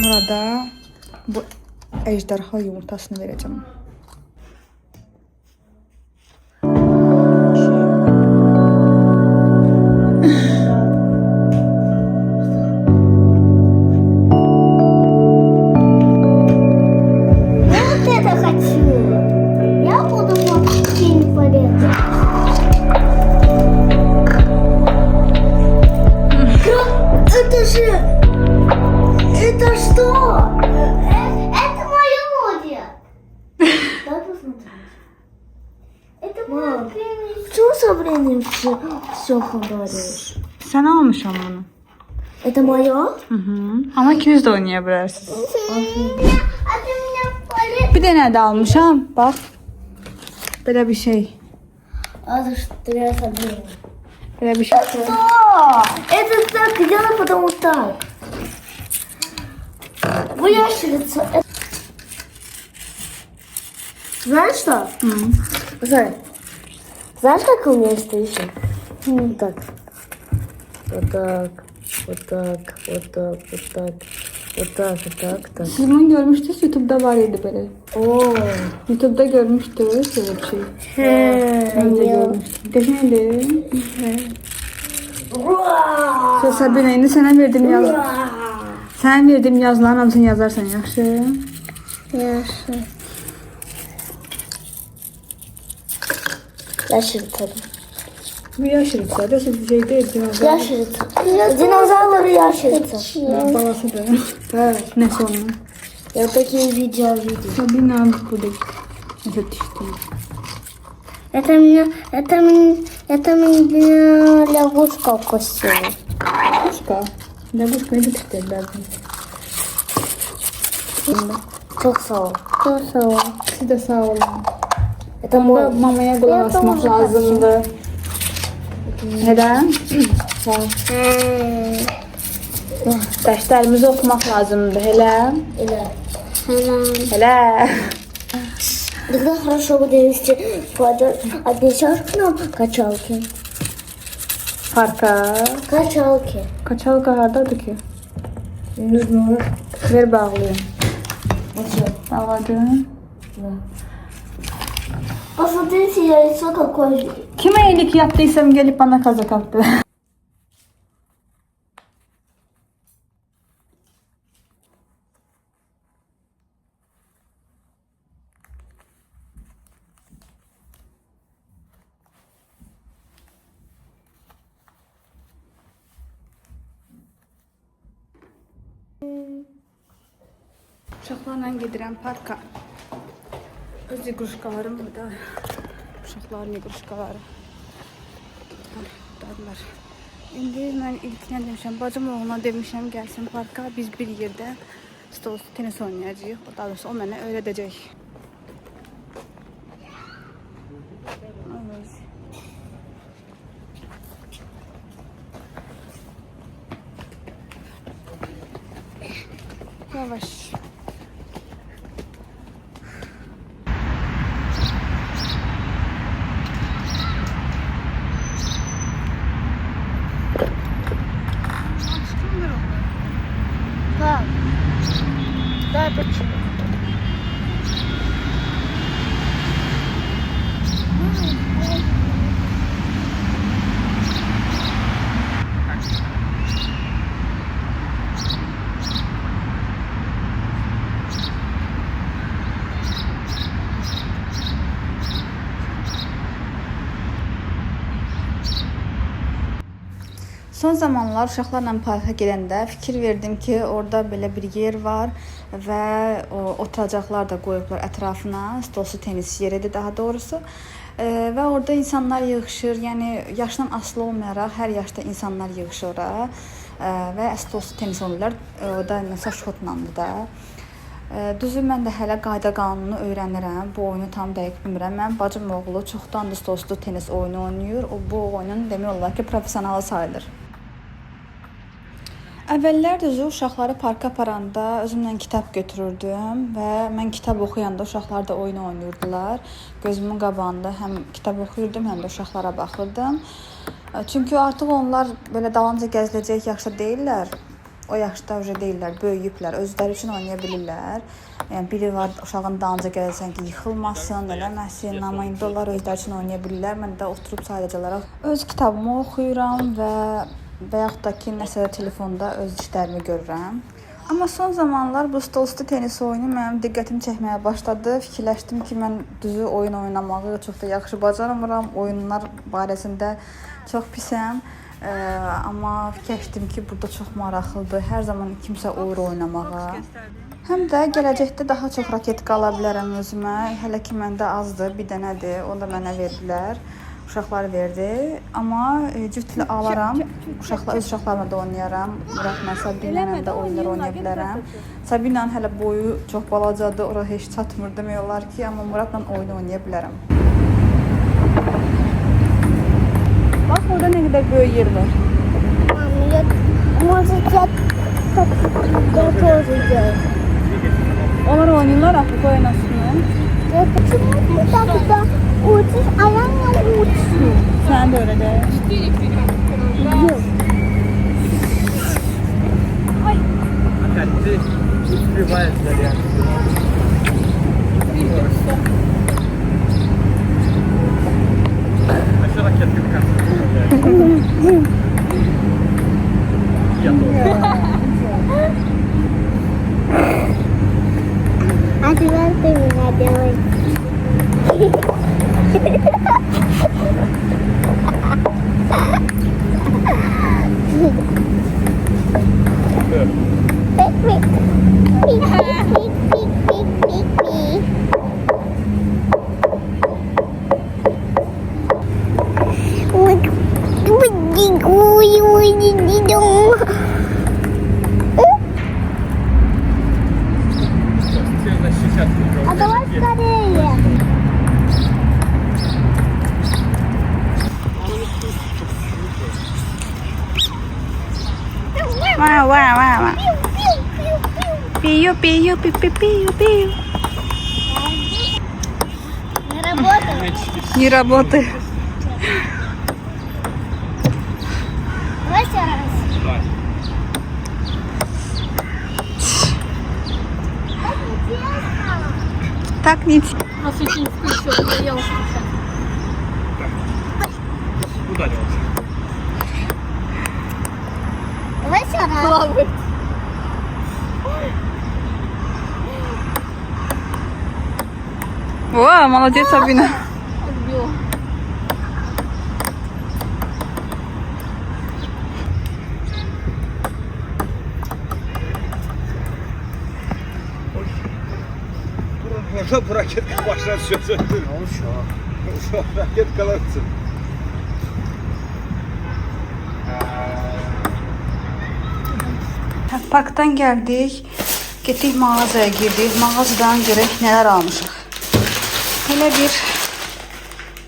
Sonra da bu ejderha yumurtasını vereceğim. Это что? Это мое будет. Дай посмотреть. Это мое. Почему со временем все говоришь? Sen almışam bunu. Это мое? Hı hı. Ama ikiniz de oynayabilirsiniz. А ты меня полез. Bir dənə də almışam. Bax. Belə bir şey. А за что я собрала? Belə bir şey. Что? Это так делай, потому так. Вы ящерица. Знаешь что? Знаешь, как у меня есть еще? Вот так. Вот так. Вот так. Вот так. Вот так. Вот так. Вот так. Так. Siz bunu görmüşdünüz, YouTube'da var idi belə. О. YouTube'da görmüşdünüz böyle bir şey. Ben de görmüştüm. Geçenli. Ура! Sabine, indi sənə verdim yaz. Sənə verdim yazıların hamısını yazarsan, yaxşı? Ясно. Ящерица. Bu yaşırıqsa da siz şey deyil, dinozor. Ящерица. Динозавр и ящерица. Balasıdır. Ne sonu? Я такие видео видел. Sabine burada. Nəsə düşdü. Это меня лягушка укусила. Quşqa. Nə quşqa idi düşdülər. Çok sağ ol. Çok sağ ol. Siz də sağ olun. Это мой. Mamaya qulaq asmaq lazımdır. Nədən? Dərslərimizi oxumaq lazımdır, elə? Elə. Тогда хорошо бы довести отнесешь к нам качалки. Parka. Качалки. Kaçalqa hardadır ki? Не знаю. Ver bağlayayım. Вот всё. Bağladım. Посмотрите, яйцо какое. Kime iyilik yaptıysam gelip bana kazak attı. Uşaqlarla gedirəm parka. Öz iqruşqalarım burada. Uşaqların iqruşqaları. Dadlar. İndi mən ilkinə demişəm, bacım oğluna demişəm gəlsin parka. Biz bir yerdə stol tenis oynayacağıq. Daha doğrusu o mənə öyrədəcək. Yavaş. Пап, дай почему. Son zamanlar uşaqlarla parka gedəndə fikir verdim ki, orada belə bir yer var və oturacaqlar da qoyublar ətrafına. Stolsu tenis yeridir daha doğrusu. Və orada insanlar yığışır. Yəni yaşdan asılı olmayaraq hər yaşda insanlar yığışır ora və stolsu tenis oynayırlar. O da nəsə şotlandı da. Düzü mən də hələ qayda qanunu öyrənirəm. Bu oyunu tam dəqiq bilmirəm. Mən bacım oğlu çoxdandır stolsu tenis oyunu oynayır. O bu oyunun demək olar ki, professionalı sayılır. Əvvəllər düzü uşaqları parka aparanda özümlə kitab götürürdüm və mən kitab oxuyanda uşaqlar da oyun oynayırdılar. Gözümün qabağında həm kitab oxuyurdum, həm də uşaqlara baxırdım. Çünki artıq onlar belə dalınca gəziləcək yaşda deyirlər. o yaşda уже deyirlər, böyüyüblər, özləri üçün oynaya bilirlər. Yəni biri var uşağın dalınca gəlsən ki, yıxılmasın, eləməsin, amma indi onlar özləri üçün oynaya bilirlər. Mən də oturub sadəcə olaraq öz kitabımı oxuyuram və yaxud da ki, nəsə telefonda öz işlərimi görürəm. Amma son zamanlar bu stolüstü tenis oyunu mənim diqqətimi çəkməyə başladı. Fikirləşdim ki, mən düzü oyun oynamağı çox da yaxşı bacarmıram. Oyunlar barəsində çox pisəm. Amma fikirləşdim ki, burada çox maraqlıdır. Hər zaman kimsə oynamağa. Həm də gələcəkdə daha çox raketka ala bilərəm özümə. Hələ ki məndə azdır, bir dənədir. Onu da mənə verdilər. Uşaqlar verdi. Amma cütlü alaram. Öz uşaqlarımla da oynayaram. Muradla, Sabinlə də oyunlar oynaya bilərəm. Sabinlə hələ boyu çox balacadır. Ora heç çatmır demək olar ki, amma Muradla oyun oynaya bilərəm. Bax, orada nə qədər böyük yer var. Onlar oynayırlar axı oynasını. Sen de öyle de. Yok. Hakikaten rivayetler yani. Aşağı raketli bir kalsın. Hadi ver beni, hadi ver. А давай скорее. Вау. Пию. Не работает. Не работает. Давай еще раз. Давай. Так не Нас очень вкусно, надоело. Ударился. Давай еще раз. Плавает. О, молодец, Сабина. Отбила. Burada bu raketka başlar söndür. Şu raketkalar için. Parkdan geldik. Getdik mağazaya girdik. Mağazadan görək nələr almışıq. Belə bir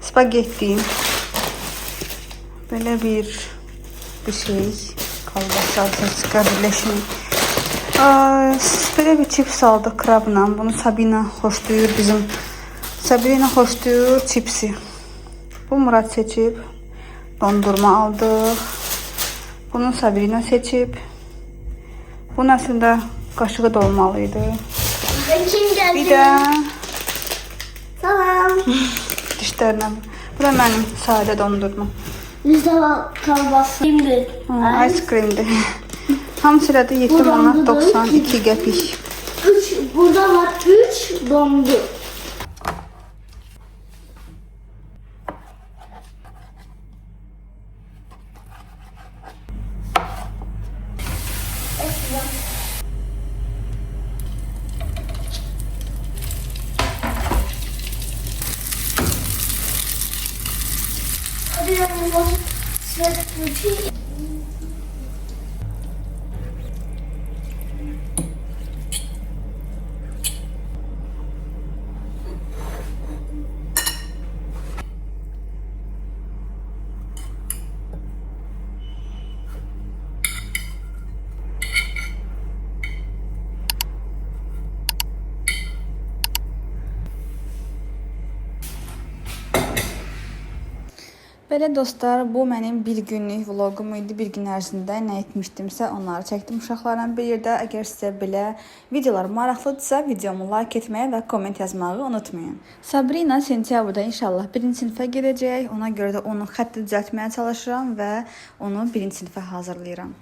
spagetti. Belə bir şey. Kalbasa, çıkar birleşim. Belə bir chips aldık krabla. Bunu Sabina xoşlayır bizim. Sabina xoşlayır chipsi. Bu Murad seçib. Dondurma aldıq. Bunu Sabina seçib. Bunun aslında kaşığı da olmalıydı. Kim geldi? Bir de Salam. dişlerine. Bu da benim sade dondurma. Bizde kalbası. Şimdi. Ice cream'di. Hamısıyla da 7 manat 92 qəpik. 3, burada var 3 dondu. Hadi yanıma свет включи. Belə dostlar, bu mənim bir günlük vloqum idi. Bir gün ərzində nə etmişdimsə onları çəkdim uşaqlarla bir yerdə. Əgər sizə belə videolar maraqlıdırsa, videomu like etməyi və komment yazmağı unutmayın. Sabrina sentyabrda inşallah 1-ci sinifə gedəcək. Ona görə də onun xətti düzəltməyə çalışıram və onu 1-ci sinifə hazırlayıram.